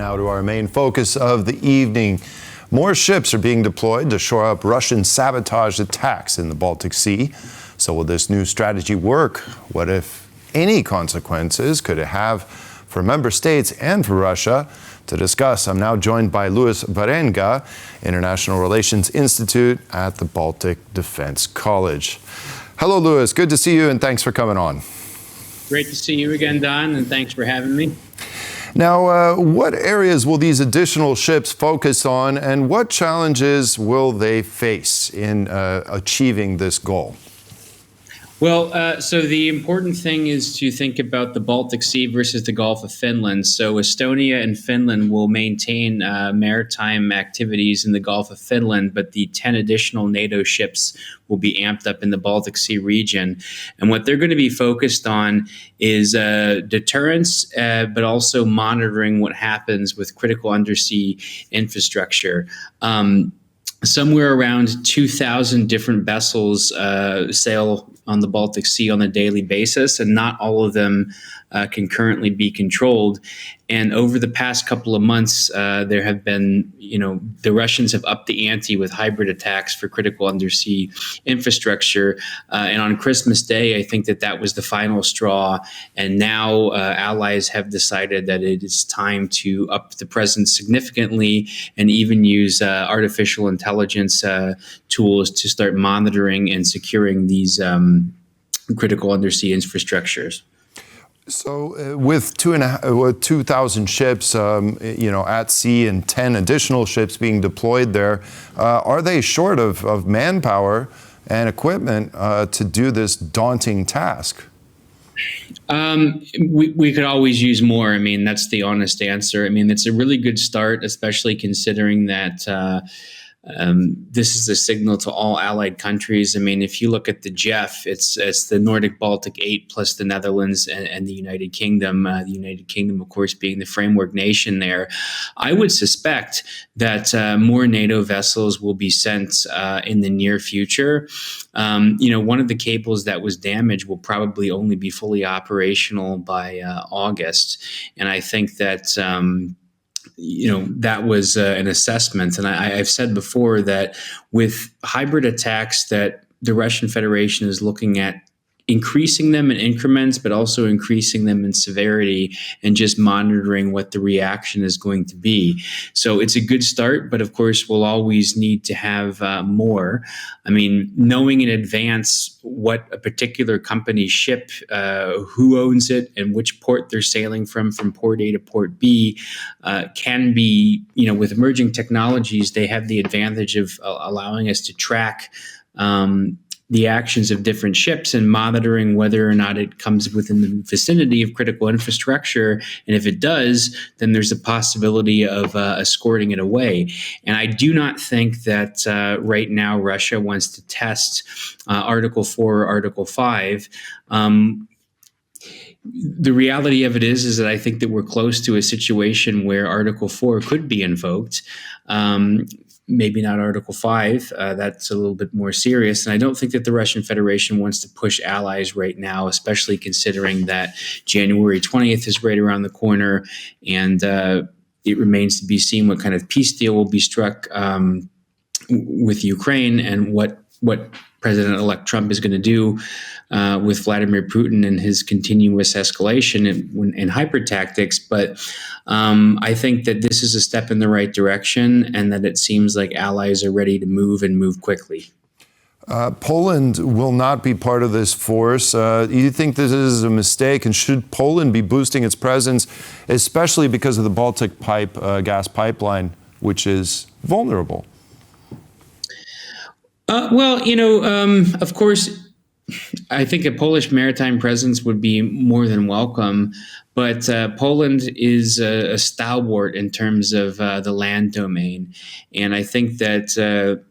Now to our main focus of the evening. More ships are being deployed to shore up Russian sabotage attacks in the Baltic Sea. So will this new strategy work? What, if any, consequences could it have for member states and for Russia? To discuss, I'm now joined by Wierenga, International Relations Institute at the Baltic Defense College. Hello, Louis. Good to see you, and thanks for coming on. Great to see you again, Don, and thanks for having me. Now, what areas will these additional ships focus on, and what challenges will they face in achieving this goal? Well, so the important thing is to think about the Baltic Sea versus the Gulf of Finland. So Estonia and Finland will maintain maritime activities in the Gulf of Finland, but the 10 additional NATO ships will be amped up in the Baltic Sea region. And what they're going to be focused on is deterrence, but also monitoring what happens with critical undersea infrastructure. Somewhere around 2,000 different vessels sail on the Baltic Sea on a daily basis, and not all of them can currently be controlled. And over the past couple of months, there have been, the Russians have upped the ante with hybrid attacks for critical undersea infrastructure. And on Christmas Day, I think that was the final straw. And now allies have decided that it is time to up the presence significantly and even use artificial intelligence tools to start monitoring and securing these critical undersea infrastructures. So with 2,000 ships, at sea and 10 additional ships being deployed there, are they short of manpower and equipment to do this daunting task? We could always use more. I mean, that's the honest answer. I mean, it's a really good start, especially considering that this is a signal to all allied countries. I mean, if you look at the JEF, it's the Nordic Baltic 8 plus the Netherlands and the United Kingdom. The United Kingdom, of course, being the framework nation there. I would suspect that more NATO vessels will be sent in the near future. One of the cables that was damaged will probably only be fully operational by August. And I think that that was an assessment. And I've said before that with hybrid attacks that the Russian Federation is looking at increasing them in increments, but also increasing them in severity and just monitoring what the reaction is going to be. So it's a good start, but of course we'll always need to have more. I mean, knowing in advance what a particular company's ship, who owns it and which port they're sailing from port A to port B can be, with emerging technologies, they have the advantage of allowing us to track the actions of different ships and monitoring whether or not it comes within the vicinity of critical infrastructure. And if it does, then there's a possibility of escorting it away. And I do not think that right now Russia wants to test Article 4 or Article 5. The reality of it is that I think that we're close to a situation where Article 4 could be invoked. Maybe not Article 5. That's a little bit more serious. And I don't think that the Russian Federation wants to push allies right now, especially considering that January 20th is right around the corner. And it remains to be seen what kind of peace deal will be struck with Ukraine and what President-elect Trump is going to do with Vladimir Putin and his continuous escalation in hybrid tactics. But I think that this is a step in the right direction and that it seems like allies are ready to move and move quickly. Poland will not be part of this force. Do you think this is a mistake? And should Poland be boosting its presence, especially because of the Baltic gas pipeline, which is vulnerable? Of course, I think a Polish maritime presence would be more than welcome, but Poland is a stalwart in terms of the land domain. And I think that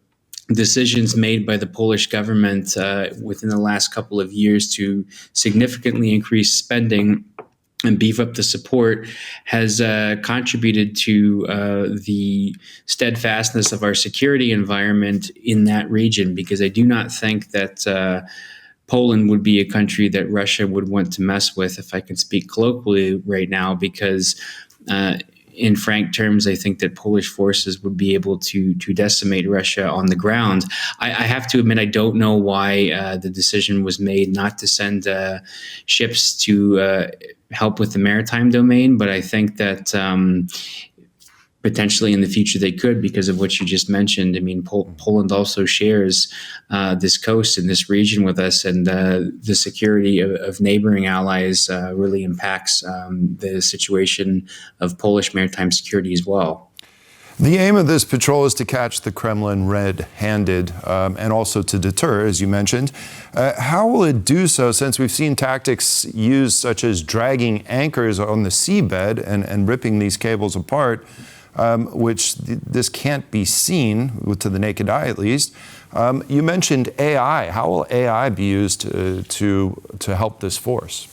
decisions made by the Polish government within the last couple of years to significantly increase spending and beef up the support has contributed to the steadfastness of our security environment in that region, because I do not think that Poland would be a country that Russia would want to mess with, if I can speak colloquially right now, because in frank terms, I think that Polish forces would be able to decimate Russia on the ground. I have to admit, I don't know why the decision was made not to send ships to help with the maritime domain, but I think that potentially in the future they could, because of what you just mentioned. I mean, Poland also shares this coast and this region with us, and the security of neighboring allies really impacts the situation of Polish maritime security as well. The aim of this patrol is to catch the Kremlin red-handed and also to deter, as you mentioned. How will it do so, since we've seen tactics used such as dragging anchors on the seabed and ripping these cables apart, which this can't be seen, to the naked eye at least. You mentioned AI. How will AI be used to help this force?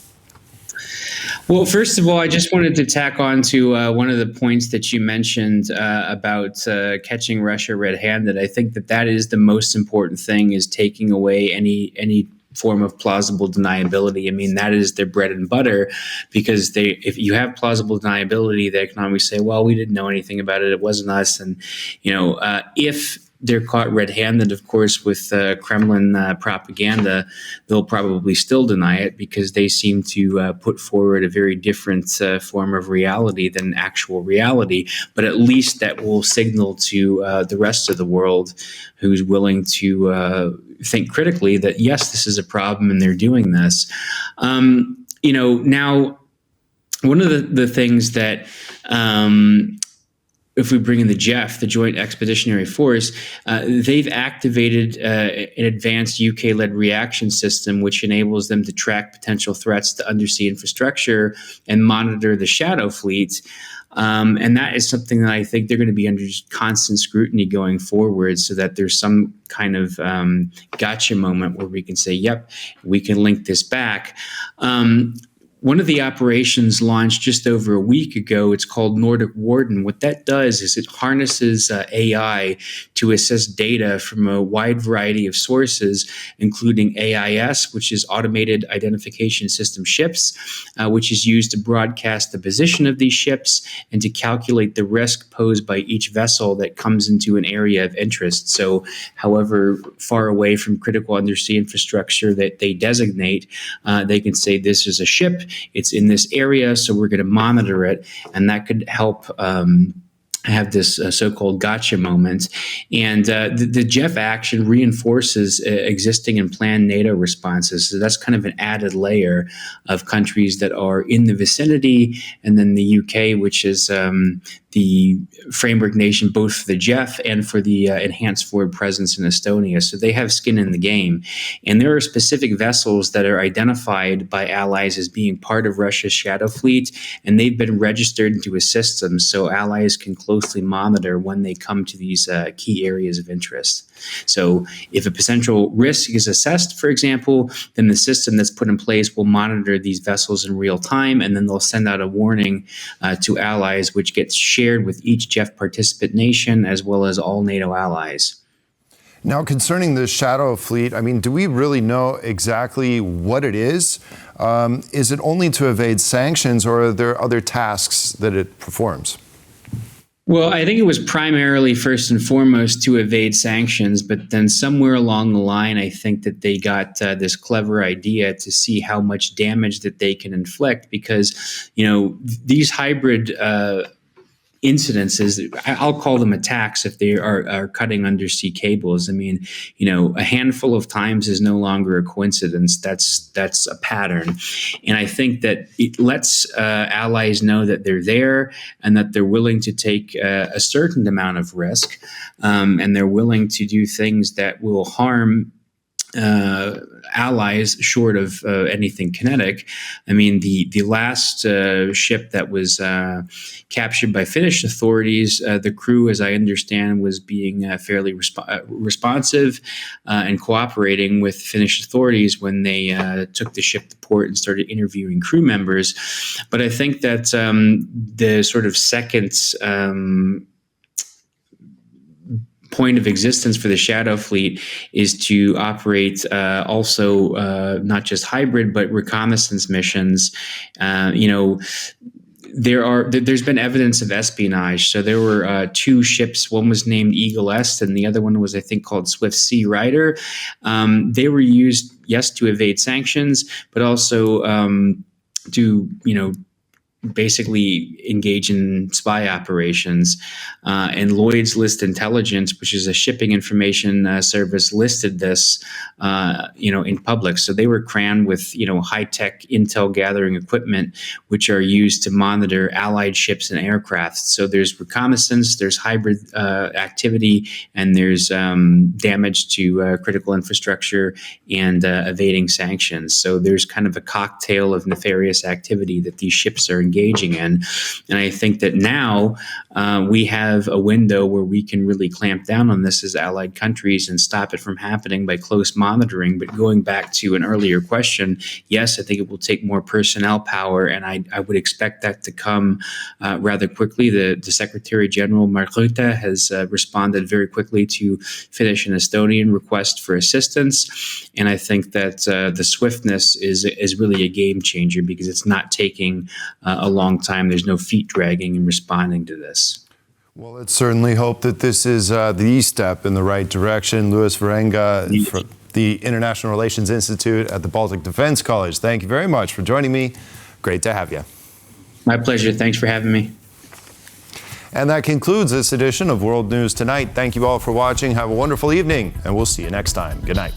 Well, first of all, I just wanted to tack on to one of the points that you mentioned about catching Russia red-handed. I think that is the most important thing, is taking away any form of plausible deniability. I mean, that is their bread and butter, because if you have plausible deniability, they can always say, well, we didn't know anything about it. It wasn't us. And, if they're caught red-handed, of course, with Kremlin propaganda, they'll probably still deny it, because they seem to put forward a very different form of reality than actual reality. But at least that will signal to the rest of the world, who's willing to think critically, that yes, this is a problem and they're doing this. Now, one of the things that if we bring in the JEF, the Joint Expeditionary Force, they've activated an advanced UK-led reaction system, which enables them to track potential threats to undersea infrastructure and monitor the shadow fleet. And that is something that I think they're going to be under constant scrutiny going forward, so that there's some kind of gotcha moment where we can say, yep, we can link this back. One of the operations launched just over a week ago. It's called Nordic Warden. What that does is it harnesses AI to assess data from a wide variety of sources, including AIS, which is Automated Identification System ships, which is used to broadcast the position of these ships and to calculate the risk posed by each vessel that comes into an area of interest. So however far away from critical undersea infrastructure that they designate, they can say this is a ship, it's in this area, so we're going to monitor it, and that could help have this so-called gotcha moment. And the JEF action reinforces existing and planned NATO responses. So that's kind of an added layer of countries that are in the vicinity, and then the UK, which is the framework nation both for the JEF and for the enhanced forward presence in Estonia. So they have skin in the game. And there are specific vessels that are identified by allies as being part of Russia's shadow fleet, and they've been registered into a system so allies can closely monitor when they come to these key areas of interest. So if a potential risk is assessed, for example, then the system that's put in place will monitor these vessels in real time, and then they'll send out a warning to allies, which gets shared with each JEF participant nation as well as all NATO allies. Now, concerning the shadow fleet, I mean, do we really know exactly what it is? Is it only to evade sanctions, or are there other tasks that it performs? Well, I think it was primarily, first and foremost, to evade sanctions, but then somewhere along the line, I think that they got this clever idea to see how much damage that they can inflict, because, these hybrid incidences, I'll call them attacks if they are cutting undersea cables. I mean, a handful of times is no longer a coincidence. That's a pattern. And I think that it lets allies know that they're there and that they're willing to take a certain amount of risk, and they're willing to do things that will harm allies short of anything kinetic. I mean, the last ship that was captured by Finnish authorities, the crew, as I understand, was being fairly responsive and cooperating with Finnish authorities when they took the ship to port and started interviewing crew members. But I think that the sort of second point of existence for the shadow fleet is to operate also not just hybrid but reconnaissance missions. there's been evidence of espionage. So there were two ships. One was named Eagle Est, and the other one was, I think, called Swift Sea Rider. They were used, yes, to evade sanctions, but also to basically engage in spy operations. And Lloyd's List Intelligence, which is a shipping information service, listed this, in public. So they were crammed with, high-tech intel gathering equipment, which are used to monitor Allied ships and aircraft. So there's reconnaissance, there's hybrid activity, and there's damage to critical infrastructure and evading sanctions. So there's kind of a cocktail of nefarious activity that these ships are engaging in. And I think that now we have a window where we can really clamp down on this as allied countries and stop it from happening by close monitoring. But going back to an earlier question, yes, I think it will take more personnel power, and I would expect that to come rather quickly. The Secretary General, Mark Rutte, has responded very quickly to Finnish and Estonian request for assistance. And I think that the swiftness is really a game changer, because it's not taking a long time. There's no feet dragging in responding to this. Well, let's certainly hope that this is the step in the right direction. Wierenga from the International Relations Institute at the Baltic Defense College. Thank you very much for joining me. Great to have you. My pleasure. Thanks for having me. And that concludes this edition of World News Tonight. Thank you all for watching. Have a wonderful evening, and we'll see you next time. Good night.